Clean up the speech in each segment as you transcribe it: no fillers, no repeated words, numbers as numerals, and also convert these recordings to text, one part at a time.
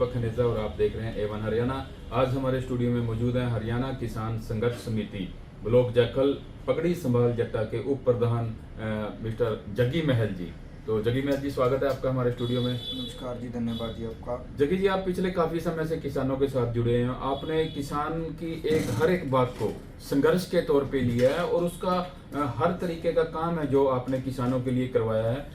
दीपक खनेजा और आप देख रहे हैं A1 हरियाणा। आज हमारे स्टूडियो में मौजूद हैं हरियाणा किसान संघर्ष समिति ब्लॉक जाखल पकड़ी संभाल जट्टा के उप प्रधान मिस्टर जग्गी महल जी। तो जग्गी महल जी, स्वागत है आपका हमारे स्टूडियो में। नमस्कार जी, धन्यवाद जी आपका। जग्गी जी, आप पिछले काफी समय से किसानों के साथ जुड़े हैं। आपने किसान की हर एक बात को संघर्ष के तौर पे लिया है और उसका हर तरीके का काम है जो आपने किसानों के लिए करवाया है।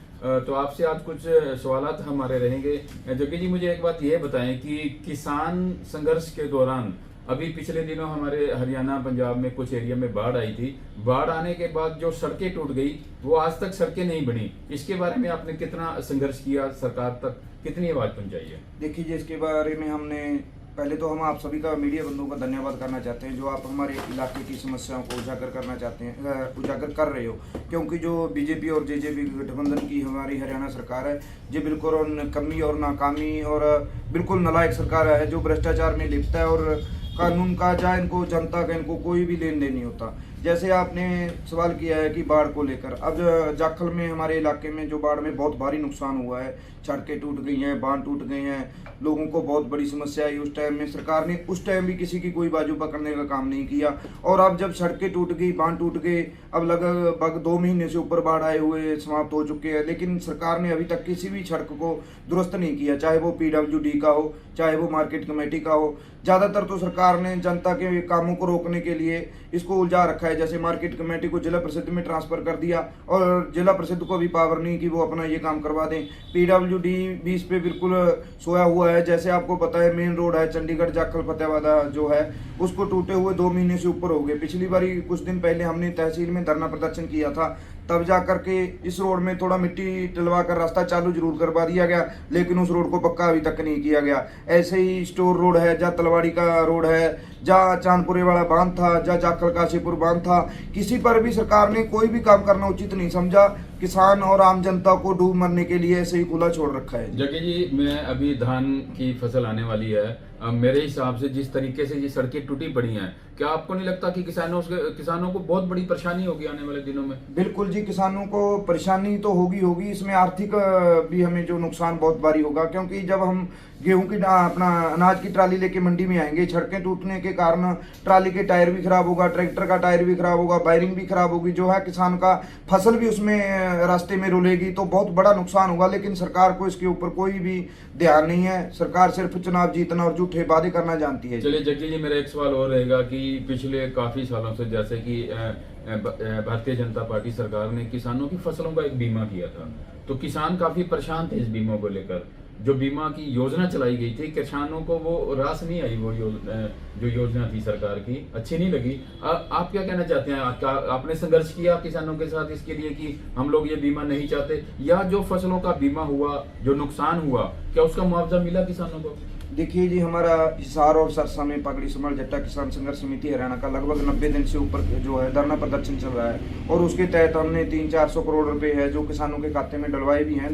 तो आपसे आज कुछ सवालात हमारे रहेंगे। जग्गी जी, मुझे एक बात ये बताएं कि किसान संघर्ष के दौरान अभी पिछले दिनों हमारे हरियाणा पंजाब में कुछ एरिया में बाढ़ आई थी। बाढ़ आने के बाद जो सड़कें टूट गई वो आज तक सड़कें नहीं बनी। इसके बारे में आपने कितना संघर्ष किया, सरकार तक कितनी आवाज पहुंचाई है? देखिए जी, इसके बारे में हमने पहले तो हम आप सभी का मीडिया बंधुओं का धन्यवाद करना चाहते हैं जो आप हमारे इलाके की समस्याओं को उजागर करना चाहते हैं, उजागर कर रहे हो। क्योंकि जो बीजेपी और जेजेपी गठबंधन की हमारी हरियाणा सरकार है, ये बिल्कुल कमी और नाकामी और बिल्कुल नालायक सरकार है जो भ्रष्टाचार में लिप्त है और कानून का या इनको जनता का इनको कोई भी लेन देन नहीं होता। जैसे आपने सवाल किया है कि बाढ़ को लेकर, अब जाखल में हमारे इलाके में जो बाढ़ में बहुत भारी नुकसान हुआ है, सड़कें टूट गई हैं, बांध टूट गए हैं, लोगों को बहुत बड़ी समस्या आई। उस टाइम में सरकार ने उस टाइम भी किसी की कोई बाजू पकड़ने का काम नहीं किया। और अब जब सड़कें टूट गई, बांध टूट गए, अब लगभग 2 महीने से ऊपर बाढ़ आए हुए समाप्त हो चुके हैं, लेकिन सरकार ने अभी तक किसी भी सड़क को दुरुस्त नहीं किया, चाहे वो PWD का हो, चाहे वो मार्केट कमेटी का हो। ज़्यादातर तो सरकार ने जनता के कामों को रोकने के लिए इसको उलझा रखा है। जैसे मार्केट कमेटी को जिला परिषद में ट्रांसफर कर दिया और जिला परिषद को भी पावर नहीं कि वो अपना ये काम करवा दें। PWD भी इस पे बिल्कुल सोया हुआ है। जैसे आपको पता है, मेन रोड है चंडीगढ़ जाखल फतेहाबाद जो है, उसको टूटे हुए 2 महीने से ऊपर हो गए। पिछली बारी कुछ दिन पहले हमने तहसील में धरना प्रदर्शन किया था, तब जाकर के इस रोड में थोड़ा मिट्टी डलवा कर रास्ता चालू जरूर करवा दिया गया, लेकिन उस रोड को पक्का अभी तक नहीं किया गया। ऐसे ही स्टोर रोड है, जहाँ तलवाड़ी का रोड है, जहाँ चांदपुरे वाला बांध था, जहाँ जाखल काशीपुर बांध था, किसी पर भी सरकार ने कोई भी काम करना उचित नहीं समझा। किसान और आम जनता को डूब मरने के लिए ऐसे ही खुला छोड़ रखा है। जग्गी जी, मैं अभी धान की फसल आने वाली है, मेरे हिसाब से जिस तरीके से ये सड़कें टूटी पड़ी हैं, क्या आपको नहीं लगता कि किसानों को बहुत बड़ी परेशानी होगी आने वाले दिनों में? बिल्कुल जी, किसानों को परेशानी तो होगी। इसमें आर्थिक भी हमें जो नुकसान बहुत भारी होगा, क्योंकि जब हम गेहूं की अपना अनाज की ट्राली लेके मंडी में आएंगे, सड़कें टूटने के कारण ट्राली के टायर भी खराब होगा, ट्रैक्टर का टायर भी खराब होगा, वायरिंग भी खराब होगी, जो है किसान का फसल भी उसमें रास्ते में रुलेगी, तो बहुत बड़ा नुकसान होगा। लेकिन सरकार को इसके ऊपर कोई भी ध्यान नहीं है। सरकार सिर्फ चुनाव जीतना और झूठे वादे करना जानती है। चलिए जग्गी जी, मेरा एक सवाल और रहेगा कि पिछले काफी सालों से जैसे कि भारतीय जनता पार्टी सरकार ने किसानों की फसलों का एक बीमा किया था, तो किसान काफी परेशान थे इस बीमा को लेकर। जो बीमा की योजना चलाई गई थी, किसानों को वो रास नहीं आई। वो जो योजना थी सरकार की अच्छी नहीं लगी। आप क्या कहना चाहते हैं? आपने संघर्ष किया किसानों के साथ इसके लिए कि हम लोग ये बीमा नहीं चाहते, या जो फसलों का बीमा हुआ, जो नुकसान हुआ, क्या उसका मुआवजा मिला किसानों को? देखिए जी, हमारा हिसार और सरसा में पगड़ी संभाल जट्टा किसान संघर्ष समिति हरियाणा का लगभग 90 दिन से ऊपर जो है धरना प्रदर्शन चल रहा है, और उसके तहत हमने 300-400 करोड़ रुपए है जो किसानों के खाते में डलवाए भी हैं।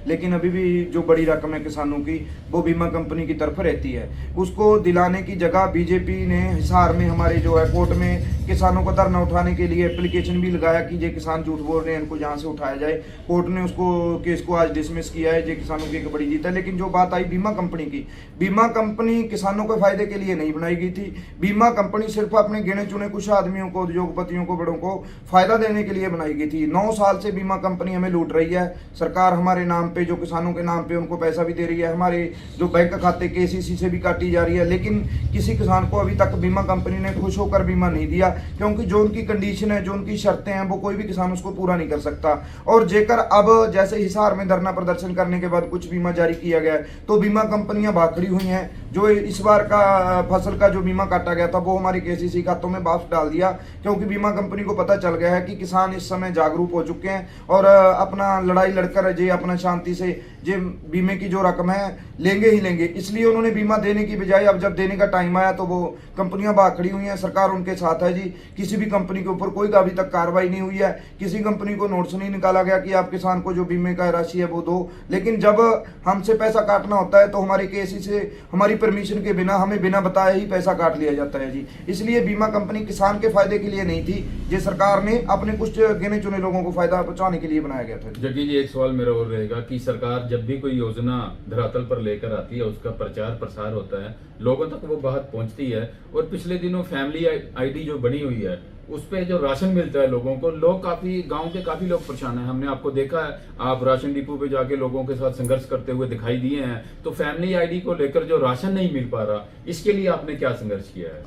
लेकिन अभी भी जो बड़ी रकम है किसानों की, वो बीमा कंपनी की तरफ रहती है। उसको दिलाने की जगह बीजेपी ने हिसार में हमारे जो है कोर्ट में किसानों को धरना उठाने के लिए एप्लीकेशन भी लगाया कि ये किसान झूठ बोल रहे हैं, इनको जहाँ से उठाया जाए। कोर्ट ने उसको केस को आज डिसमिस किया है। ये किसानों की एक बड़ी जीत है। लेकिन जो बात आई बीमा कंपनी की, बीमा कंपनी किसानों के फायदे के लिए नहीं बनाई गई थी। बीमा कंपनी सिर्फ अपने गिने चुने कुछ आदमियों को, उद्योगपतियों को, बड़ों को फायदा देने के लिए बनाई गई थी। 9 साल से बीमा कंपनी हमें लूट रही है। सरकार हमारे नाम पे, जो किसानों के नाम पे, उनको पैसा भी दे रही है। हमारे जो बैंक खाते KCC से भी काटी जा रही है, लेकिन किसी किसान को अभी तक बीमा कंपनी ने खुश होकर बीमा नहीं दिया, क्योंकि जो उनकी कंडीशन है, जो उनकी शर्तें हैं, वो कोई भी किसान उसको पूरा नहीं कर सकता। और जेकर अब जैसे हिसार में धरना प्रदर्शन करने के बाद कुछ बीमा जारी किया गया, तो बीमा कंपनियां भाखड़ी हुई हैं। जो इस बार का फसल का जो बीमा काटा गया था, वो हमारी KCC खातों में वापस डाल दिया, क्योंकि बीमा कंपनी को पता चल गया है कि किसान इस समय जागरूक हो चुके हैं और अपना लड़ाई लड़कर जे अपना शांति से जे बीमे की जो रकम है लेंगे ही लेंगे। इसलिए उन्होंने बीमा देने की बजाय अब जब देने का टाइम आया तो वो कंपनियां भाग खड़ी हुई हैं। सरकार उनके साथ है जी। किसी भी कंपनी के ऊपर कोई अभी तक कार्रवाई नहीं हुई है। किसी कंपनी को नोटिस नहीं निकाला गया कि आप किसान को जो बीमे का राशि है वो दो। लेकिन जब हमसे पैसा काटना होता है तो हमारे KCC से हमारी परमिशन के बिना, हमें बिना बताए ही पैसा काट लिया जाता है जी। इसलिए बीमा कंपनी किसान के फायदे के लिए नहीं थी, ये सरकार ने अपने कुछ गिने चुने लोगों को फायदा पहुंचाने के लिए बनाया गया था। जग्गी जी, एक सवाल मेरा और रहेगा कि सरकार जब भी कोई योजना धरातल पर लेकर आती है, उसका प्रचार प्रसार होता है, लोगों तक वो बात पहुंचती है। और पिछले दिनों फैमिली आईडी जो बनी हुई है उस पे जो राशन मिलता है लोगों को, लोग काफी, गांव के काफी लोग परेशान हैं। हमने आपको देखा है, आप राशन डिपो पे जाके लोगों के साथ संघर्ष करते हुए दिखाई दिए हैं। तो फैमिली आईडी को लेकर जो राशन नहीं मिल पा रहा, इसके लिए आपने क्या संघर्ष किया है?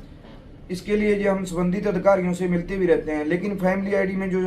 इसके लिए जी हम संबंधित अधिकारियों से मिलते भी रहते हैं, लेकिन फैमिली आईडी में जो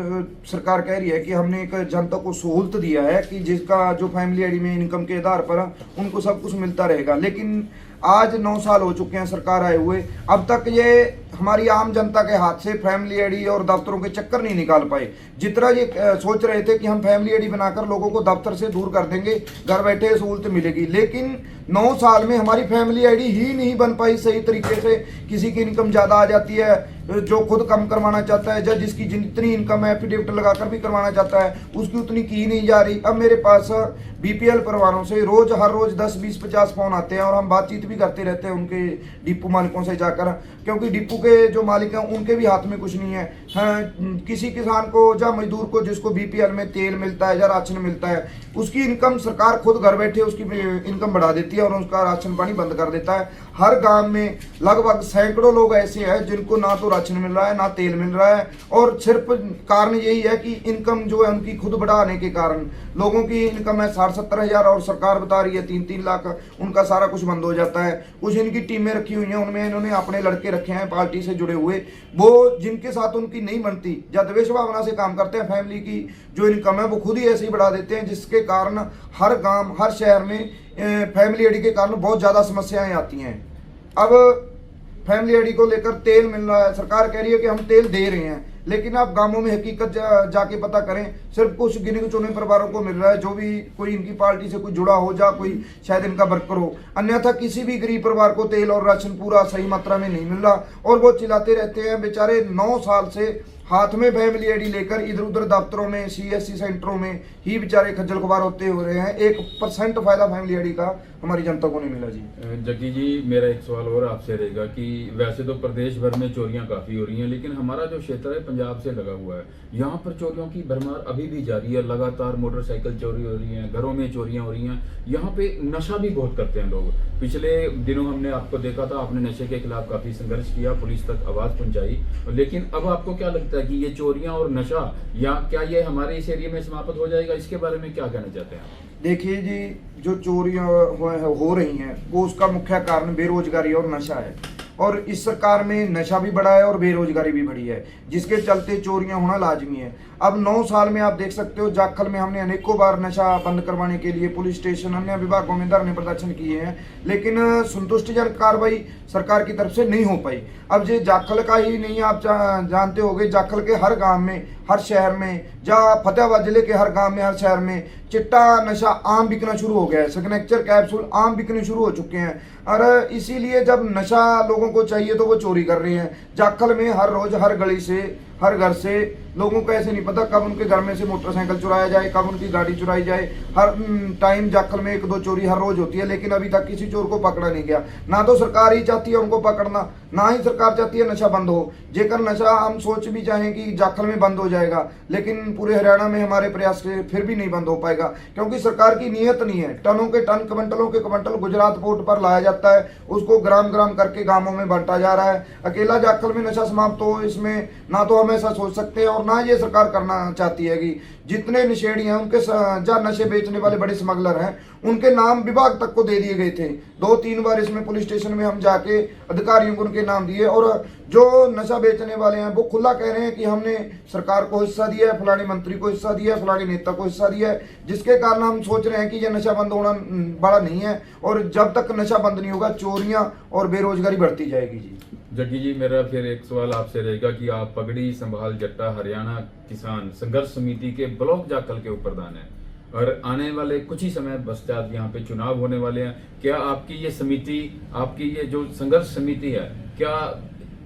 सरकार कह रही है कि हमने एक जनता को सहूलत दिया है कि जिसका जो फैमिली आईडी में इनकम के आधार पर उनको सब कुछ मिलता रहेगा। लेकिन आज 9 साल हो चुके हैं सरकार आए हुए, अब तक ये हमारी आम जनता के हाथ से फैमिली आईडी और दफ्तरों के चक्कर नहीं निकाल पाए। जितना ये सोच रहे थे कि हम फैमिली आईडी बनाकर लोगों को दफ्तर से दूर कर देंगे, घर बैठे सहूलत मिलेगी, लेकिन 9 साल में हमारी फैमिली आईडी ही नहीं बन पाई सही तरीके से। किसी की इनकम ज़्यादा आ जाती है, जो खुद कम करवाना चाहता है, या जिसकी जितनी इनकम है एफिडेविट लगाकर भी करवाना चाहता है, उसकी उतनी की नहीं जा रही। अब मेरे पास बीपीएल परिवारों से हर रोज 10, 20, 50 फोन आते हैं और हम बातचीत भी करते रहते हैं उनके डिपो मालिकों से जाकर, क्योंकि डिपो के जो मालिक हैं उनके भी हाथ में कुछ नहीं है। हाँ, किसी किसान को या मजदूर को जिसको बीपीएल में तेल मिलता है या राशन मिलता है, उसकी इनकम सरकार खुद घर बैठे उसकी इनकम बढ़ा देती है और उसका राशन पानी बंद कर देता है। हर गांव में लगभग सैकड़ों लोग ऐसे हैं जिनको ना तो राशन मिल रहा है ना तेल मिल रहा है, और सिर्फ कारण यही है कि इनकम जो है उनकी खुद बढ़ाने के कारण लोगों की इनकम है 60-70 हज़ार और सरकार बता रही है 3-3 लाख, उनका सारा कुछ बंद हो जाता है। कुछ इनकी टीमें रखी हुई हैं, उनमें इन्होंने अपने लड़के रखे हैं पार्टी से जुड़े हुए, वो जिनके साथ उनकी नहीं बनती या द्वेष भावना से काम करते हैं। फैमिली की जो इनकम है वो खुद ही ऐसे ही बढ़ा देते हैं, जिसके कारण हर गांव हर शहर में फैमिली आईडी के कारण बहुत ज़्यादा समस्याएं आती हैं। अब फैमिली आईडी को लेकर तेल मिल रहा है, सरकार कह रही है कि हम तेल दे रहे हैं, लेकिन आप गांवों में हकीकत जाके पता करें, सिर्फ कुछ गिने चुने परिवारों को मिल रहा है, जो भी कोई इनकी पार्टी से कोई जुड़ा हो या कोई शायद इनका वर्कर हो। अन्यथा किसी भी गरीब परिवार को तेल और राशन पूरा सही मात्रा में नहीं मिल रहा, और वो चिल्लाते रहते हैं बेचारे 9 साल से हाथ में फैमिली आईडी लेकर इधर उधर दफ्तरों में सीएससी सेंटरों में ही बेचारे खज्जल खुबार होते हो रहे हैं। 1% फायदा फैमिली आईडी का हमारी जनता को नहीं मिला जी। जग्गी जी, मेरा एक सवाल और आपसे रहेगा कि वैसे तो प्रदेश भर में चोरियां काफ़ी हो रही हैं, लेकिन हमारा जो क्षेत्र है पंजाब से लगा हुआ है, यहाँ पर चोरियों की भरमार अभी भी जारी है। लगातार मोटरसाइकिल चोरी हो रही हैं, घरों में चोरियां हो रही हैं, यहाँ पे नशा भी बहुत करते हैं लोग। पिछले दिनों हमने आपको देखा था, आपने नशे के खिलाफ काफ़ी संघर्ष किया, पुलिस तक आवाज़ पहुँचाई, लेकिन अब आपको क्या लगता है कि ये चोरियां और नशा, या क्या ये हमारे इस एरिया में समाप्त हो जाएगा? इसके बारे में क्या कहना चाहते हैं? देखिए जी, जो चोरियां हो रही हैं वो उसका मुख्य कारण बेरोजगारी और नशा है, और इस सरकार में नशा भी बढ़ा है और बेरोजगारी भी बढ़ी है, जिसके चलते चोरियां होना लाजमी है। अब 9 साल में आप देख सकते हो, जाखल में हमने अनेकों बार नशा बंद करवाने के लिए पुलिस स्टेशन अन्य विभागों में धरने प्रदर्शन किए हैं, लेकिन संतुष्टिजनक कार्रवाई सरकार की तरफ से नहीं हो पाई। अब ये जाखल का ही नहीं, आप जानते होंगे जाखल के हर गांव में हर शहर में, या फतेहाबाद जिले के हर गांव में हर शहर में चिट्टा नशा आम बिकना शुरू हो गया है। सिग्नेचर कैप्सूल आम बिकने शुरू हो चुके हैं, और इसीलिए जब नशा लोगों को चाहिए तो वो चोरी कर रहे हैं। जाखल में हर रोज हर गली से हर घर से लोगों को ऐसे नहीं पता कब उनके घर में से मोटरसाइकिल चुराया जाए, कब उनकी गाड़ी चुराई जाए। हर टाइम जाखल में 1-2 चोरी हर रोज होती है, लेकिन अभी तक किसी चोर को पकड़ा नहीं गया। ना तो सरकार ही चाहती है उनको पकड़ना, ना ही सरकार चाहती है नशा बंद हो। जेकर नशा हम सोच भी चाहें कि जाखल में बंद हो जाएगा, लेकिन पूरे हरियाणा में हमारे प्रयास से फिर भी नहीं बंद हो पाएगा, क्योंकि सरकार की नीयत नहीं है। टनों के टन, क्विंटलों के क्विंटल गुजरात पोर्ट पर लाया जाता है, उसको ग्राम ग्राम करके गांवों में बांटा जा रहा है। अकेला जाखल में नशा समाप्त हो, इसमें ना तो हम ऐसा सोच सकते हैं और ना ये सरकार करना चाहती है कि जितने नशेड़ी हैं उनके जहाँ नशे बेचने वाले बड़े स्मगलर हैं उनके नाम विभाग तक को दे दिए गए थे। 2-3 बार इसमें पुलिस स्टेशन में हम जाके अधिकारियों को उनके नाम दिए, और जो नशा बेचने वाले हैं वो खुला कह रहे हैं कि हमने सरकार को हिस्सा दिया है, फलाने मंत्री को हिस्सा दिया है, फलाने नेता को हिस्सा दिया है, जिसके कारण हम सोच रहे हैं कि यह नशा बंद होना बड़ा नहीं है, और जब तक नशा बंद नहीं होगा चोरियां और बेरोजगारी बढ़ती जाएगी जी। जग्गी जी, मेरा फिर एक सवाल आपसे रहेगा कि आप पगड़ी संभाल जट्टा हरियाणा किसान संघर्ष समिति के ब्लॉक जाखल के प्रधान हैं, और आने वाले कुछ ही समय पश्चात यहाँ पे चुनाव होने वाले हैं। क्या आपकी ये समिति, आपकी ये जो संघर्ष समिति है, क्या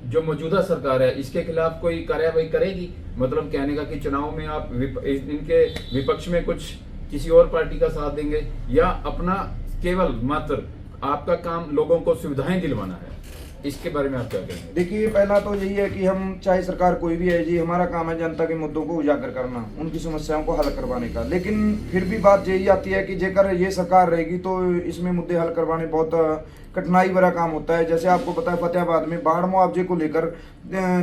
जो मौजूदा सरकार है इसके खिलाफ कोई कार्रवाई करेगी? मतलब कहने का कि चुनाव में आप इनके विपक्ष में कुछ किसी और पार्टी का साथ देंगे, या अपना केवल मात्र आपका काम लोगों को सुविधाएं दिलवाना है? इसके बारे में आप क्या कहेंगे? देखिए, पहला तो यही है कि हम चाहे सरकार कोई भी है जी, हमारा काम है जनता के मुद्दों को उजागर करना, उनकी समस्याओं को हल करवाने का। लेकिन फिर भी बात यही आती है कि जेकर ये सरकार रहेगी तो इसमें मुद्दे हल करवाने बहुत कठिनाई भरा काम होता है। जैसे आपको पता है, फतेहाबाद में बाढ़ मुआवजे को लेकर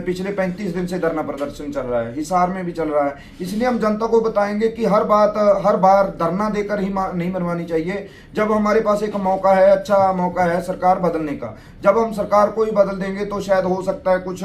पिछले 35 दिन से धरना प्रदर्शन चल रहा है, हिसार में भी चल रहा है। इसलिए हम जनता को बताएंगे कि हर बार धरना देकर ही नहीं मनवानी चाहिए। जब हमारे पास एक मौका है, अच्छा मौका है सरकार बदलने का, जब हम सरकार को ही बदल देंगे तो शायद हो सकता है कुछ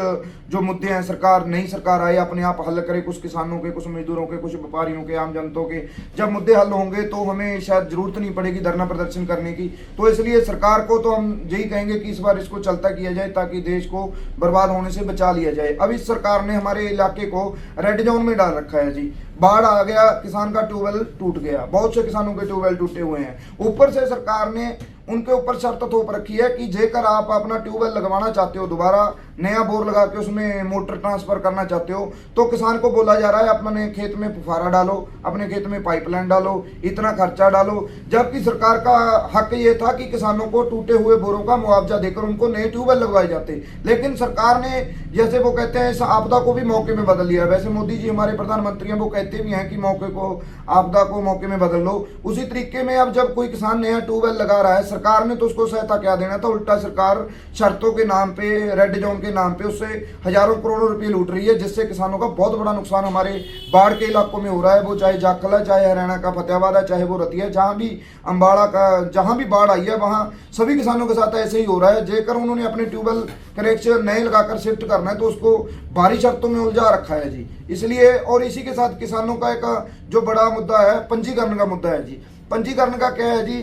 जो मुद्दे हैं नई सरकार आए अपने आप हल करे, कुछ किसानों के, कुछ मजदूरों के, कुछ व्यापारियों के, आम जनता के। जब मुद्दे हल होंगे तो हमें शायद जरूरत नहीं पड़ेगी धरना प्रदर्शन करने की। तो इसलिए सरकार को तो हम यही कहेंगे कि इस बार इसको चलता किया जाए ताकि देश को बर्बाद होने से बचा लिया जाए। अब इस सरकार ने हमारे इलाके को रेड जोन में डाल रखा है जी। बाढ़ आ गया, किसान का ट्यूबवेल टूट गया, बहुत से किसानों के ट्यूबवेल टूटे हुए हैं। ऊपर से सरकार ने उनके ऊपर शर्त थोप रखी है कि जेकर आप अपना ट्यूबवेल लगवाना चाहते हो, दोबारा नया बोर लगा के उसमें मोटर ट्रांसफर करना चाहते हो, तो किसान को बोला जा रहा है अपने खेत में फुफारा डालो, अपने खेत में पाइपलाइन डालो, इतना खर्चा डालो। जबकि सरकार का हक ये था कि किसानों को टूटे हुए बोरों का मुआवजा देकर उनको नए ट्यूबवेल लगवाए जाते। लेकिन सरकार ने, जैसे वो कहते हैं, इस आपदा को भी मौके में बदल लिया। वैसे मोदी जी हमारे प्रधानमंत्री हैं, वो कहते भी हैं कि मौके को, आपदा को मौके में बदल लो। उसी तरीके में अब जब कोई किसान नया ट्यूबवेल लगा रहा है, सरकार ने तो उसको सहायता क्या देना था, उल्टा सरकार शर्तों के नाम पे, रेड जोन के नाम पे उससे हजारों करोड़ों रुपए लूट रही है, जिससे किसानों का बहुत बड़ा नुकसान हमारे बाढ़ के इलाकों में हो रहा है। वो चाहे जाखल है, चाहे हरियाणा का फतेहाबाद है, चाहे वो रतिया, जहां भी अम्बाड़ा का, जहां भी बाढ़ आई है वहां सभी किसानों के साथ ऐसे ही हो रहा है। जेकर उन्होंने अपने ट्यूबवेल कनेक्शन नए लगाकर शिफ्ट करना है तो उसको भारी शर्तों में उलझा रखा है जी। इसलिए, और इसी के साथ किसानों का एक जो बड़ा मुद्दा है, पंजीकरण का मुद्दा है जी। पंजीकरण का क्या है जी,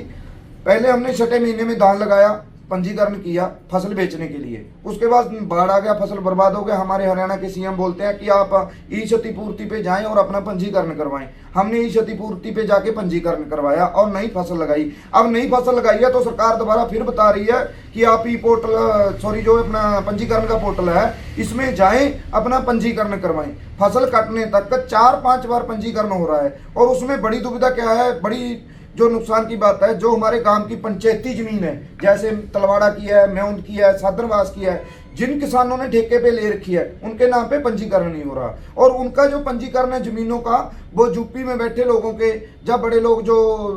पहले हमने छठे महीने में धान लगाया, पंजीकरण किया फसल बेचने के लिए, उसके बाद बाढ़ आ गया, फसल बर्बाद हो गया। हमारे हरियाणा के सीएम बोलते हैं कि आप ई क्षतिपूर्ति पे जाएं और अपना पंजीकरण करवाएं। हमने ई क्षतिपूर्ति पे जाके पंजीकरण करवाया और नई फसल लगाई। अब नई फसल लगाई है तो सरकार दोबारा फिर बता रही है कि आप ई पोर्टल, जो अपना पंजीकरण का पोर्टल है, इसमें जाएं, अपना पंजीकरण करवाएं। फसल कटने तक 4-5 बार पंजीकरण हो रहा है। और उसमें बड़ी दुविधा क्या है, बड़ी जो नुकसान की बात है, जो हमारे गांव की पंचायती जमीन है, जैसे तलवाड़ा की है, मेउंद की है, सादरवास की है, जिन किसानों ने ठेके पे ले रखी है उनके नाम पे पंजीकरण नहीं हो रहा। और उनका जो पंजीकरण है जमीनों का, वो यूपी में बैठे लोगों के, जब बड़े लोग जो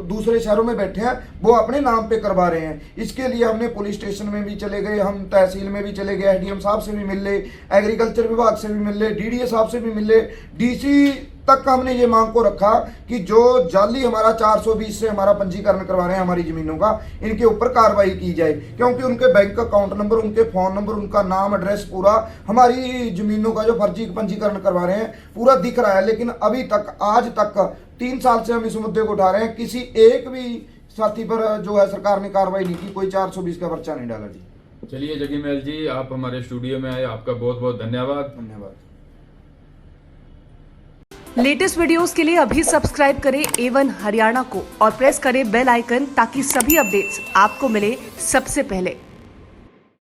दूसरे शहरों में बैठे हैं वो अपने नाम पे करवा रहे हैं। इसके लिए हमने पुलिस स्टेशन में भी चले गए, हम तहसील में भी चले गए, एसडीएम साहब से भी मिल ले, एग्रीकल्चर विभाग से भी मिल ले, डीडीए साहब से भी मिल ले, डीसी तक हमने ये मांग को रखा कि जो जाली हमारा 420 से हमारा पंजीकरण करवा रहे हैं हमारी जमीनों का, इनके ऊपर कार्रवाई की जाए। क्योंकि उनके बैंक अकाउंट नंबर, उनके फोन नंबर, उनका नाम, एड्रेस पूरा हमारी जमीनों का जो फर्जी पंजीकरण करवा रहे हैं पूरा दिख रहा है। लेकिन अभी तक, आज तक 3 साल से हम इस मुद्दे को उठा रहे हैं, किसी एक भी साथी पर जो है सरकार ने कार्रवाई नहीं की, कोई 420 का पर्चा नहीं डाला जी। चलिए जगीमैल जी, आप हमारे स्टूडियो में आए, आपका बहुत बहुत धन्यवाद। धन्यवाद। लेटेस्ट वीडियोस के लिए अभी सब्सक्राइब करें A1 हरियाणा को और प्रेस करें बेल आइकन ताकि सभी अपडेट्स आपको मिले सबसे पहले।